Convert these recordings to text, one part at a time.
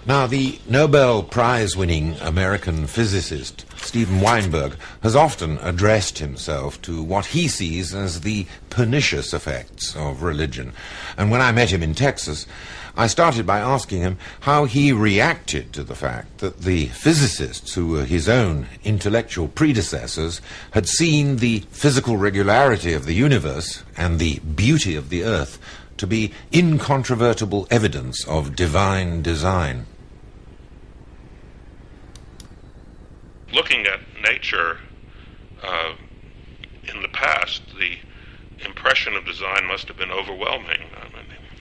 Now, the Nobel Prize-winning American physicist Stephen Weinberg has often addressed himself to what he sees as the pernicious effects of religion. And when I met him in Texas, I started by asking him how he reacted to the fact that the physicists who were his own intellectual predecessors had seen the physical regularity of the universe and the beauty of the earth to be incontrovertible evidence of divine design. Looking at nature in the past, the impression of design must have been overwhelming.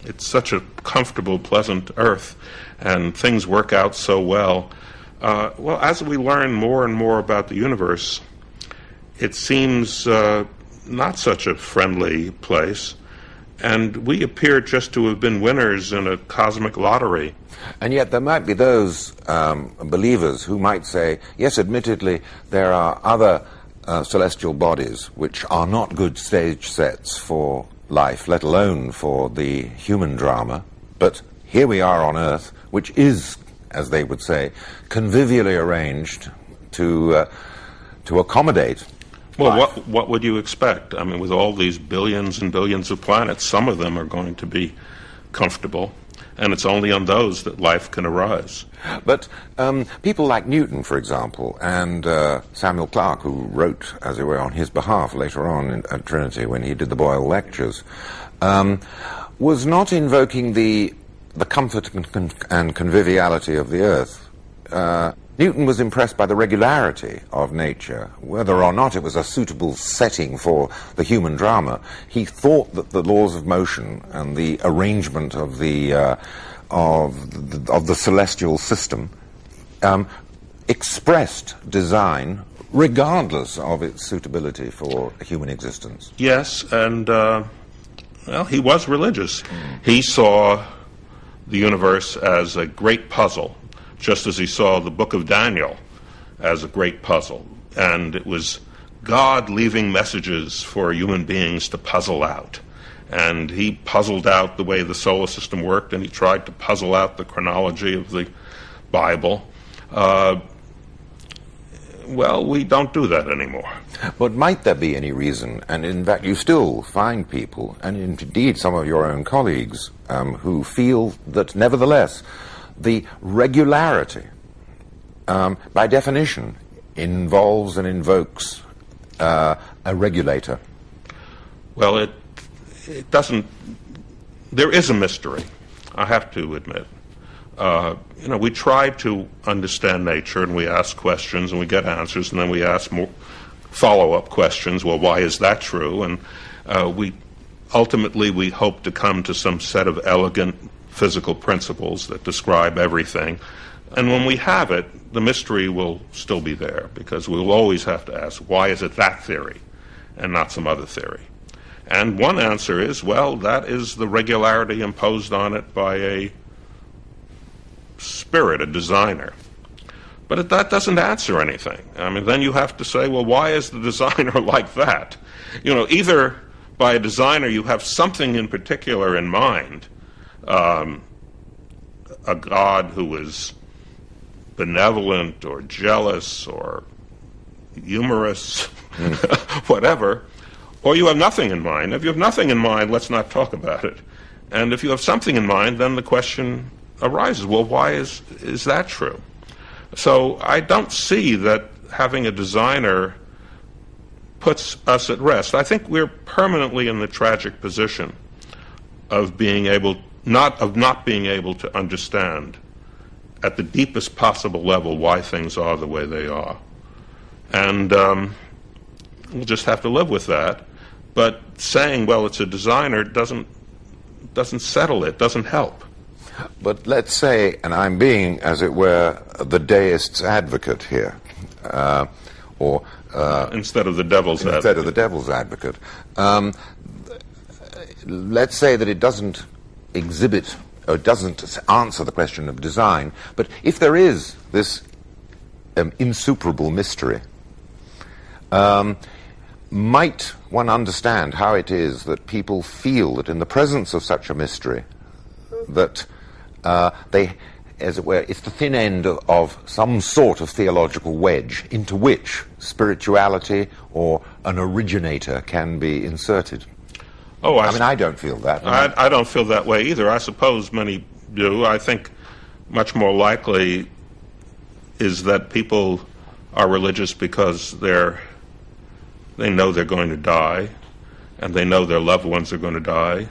It's such a comfortable, pleasant earth, and things work out so well. As we learn more and more about the universe, it seems not such a friendly place, and we appear just to have been winners in a cosmic lottery. And yet there might be those believers who might say, yes, admittedly, there are other celestial bodies which are not good stage sets for life, let alone for the human drama, but here we are on Earth, which is, as they would say, convivially arranged to accommodate. Well, what would you expect? I mean, with all these billions and billions of planets, some of them are going to be comfortable, and it's only on those that life can arise. But people like Newton, for example, and Samuel Clarke, who wrote, as it were, on his behalf later on at Trinity when he did the Boyle Lectures, was not invoking the comfort and conviviality of the earth. Newton was impressed by the regularity of nature, whether or not it was a suitable setting for the human drama. He thought that the laws of motion and the arrangement of the celestial system expressed design regardless of its suitability for human existence. Yes, and he was religious. He saw the universe as a great puzzle, just as he saw the book of Daniel as a great puzzle. And it was God leaving messages for human beings to puzzle out. And he puzzled out the way the solar system worked, and he tried to puzzle out the chronology of the Bible. We don't do that anymore. But might there be any reason, and in fact you still find people, and indeed some of your own colleagues, who feel that nevertheless the regularity, by definition, involves and invokes a regulator? Well, it doesn't. There is a mystery, I have to admit. We try to understand nature, and we ask questions, and we get answers, and then we ask more follow-up questions. Well, why is that true? And we ultimately hope to come to some set of elegant physical principles that describe everything. And when we have it, the mystery will still be there, because we'll always have to ask, why is it that theory and not some other theory? And one answer is, that is the regularity imposed on it by a spirit, a designer. But that doesn't answer anything. I mean, then you have to say, why is the designer like that? Either by a designer you have something in particular in mind, a God who is benevolent or jealous or humorous, whatever, or you have nothing in mind. If you have nothing in mind, let's not talk about it. And if you have something in mind, then the question arises, why is that true? So I don't see that having a designer puts us at rest. I think we're permanently in the tragic position of not being able to understand at the deepest possible level why things are the way they are. And we'll just have to live with that. But saying, it's a designer doesn't settle it, doesn't help. But let's say, and I'm being, as it were, the deist's advocate here, instead of the devil's advocate. Instead of the devil's advocate. Let's say that it doesn't exhibit, or doesn't answer the question of design, but if there is this insuperable mystery, might one understand how it is that people feel that in the presence of such a mystery, that they as it were, it's the thin end of some sort of theological wedge into which spirituality or an originator can be inserted. Oh, I mean, I don't feel that. I don't feel that way either. I suppose many do. I think much more likely is that people are religious because they know they're going to die, and they know their loved ones are going to die,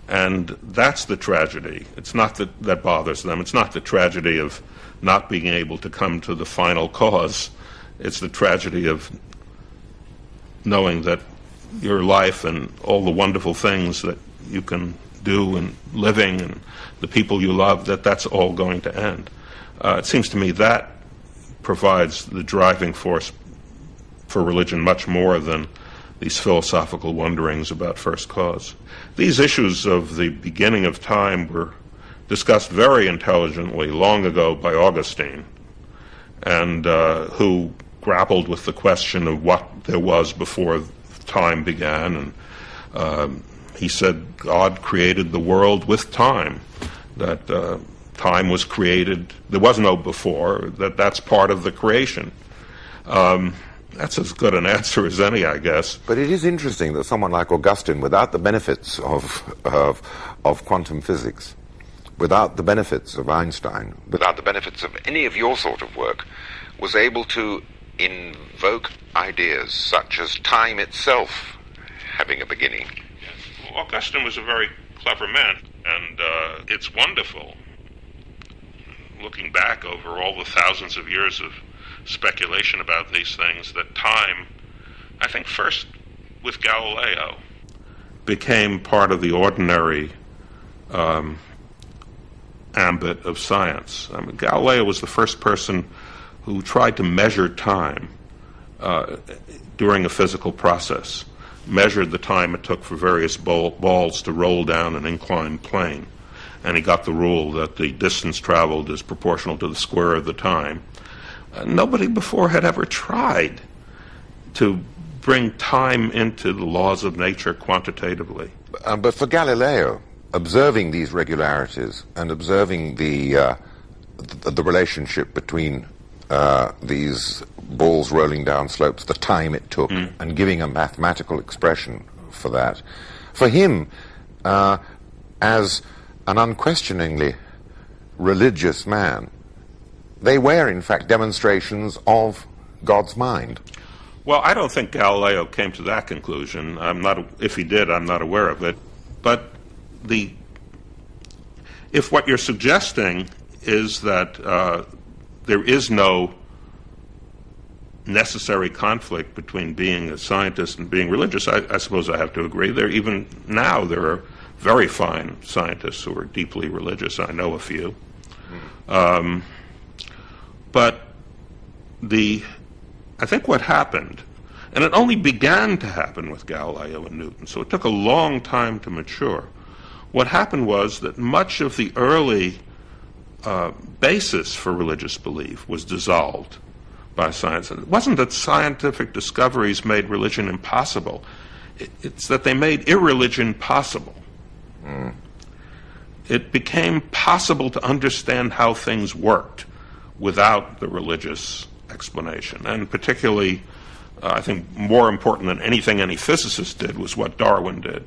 and that's the tragedy. It's not that bothers them. It's not the tragedy of not being able to come to the final cause. It's the tragedy of knowing that your life and all the wonderful things that you can do and living and the people you love, that's all going to end. It seems to me that provides the driving force for religion much more than these philosophical wonderings about first cause. These issues of the beginning of time were discussed very intelligently long ago by Augustine, and who grappled with the question of what there was before time began, and he said God created the world with time, that time was created, there was no before, that's part of the creation. That's as good an answer as any, I guess. But it is interesting that someone like Augustine, without the benefits of quantum physics, without the benefits of Einstein, without the benefits of any of your sort of work, was able to invoke ideas such as time itself having a beginning. Yes. Well, Augustine was a very clever man, and it's wonderful, looking back over all the thousands of years of speculation about these things, that time, I think first with Galileo, became part of the ordinary ambit of science. I mean, Galileo was the first person who tried to measure time during a physical process, measured the time it took for various balls to roll down an inclined plane, and he got the rule that the distance traveled is proportional to the square of the time. Nobody before had ever tried to bring time into the laws of nature quantitatively. But for Galileo, observing these regularities and observing the relationship between these balls rolling down slopes, the time it took, and giving a mathematical expression for that, for him, as an unquestioningly religious man, they were, in fact, demonstrations of God's mind. Well, I don't think Galileo came to that conclusion. If he did, I'm not aware of it. But if what you're suggesting is that there is no necessary conflict between being a scientist and being religious, I suppose I have to agree. Even now, there are very fine scientists who are deeply religious. I know a few. But I think what happened, and it only began to happen with Galileo and Newton, so it took a long time to mature. What happened was that much of the early basis for religious belief was dissolved by science. And it wasn't that scientific discoveries made religion impossible. It's that they made irreligion possible. It became possible to understand how things worked without the religious explanation. And particularly, I think more important than anything any physicist did was what Darwin did.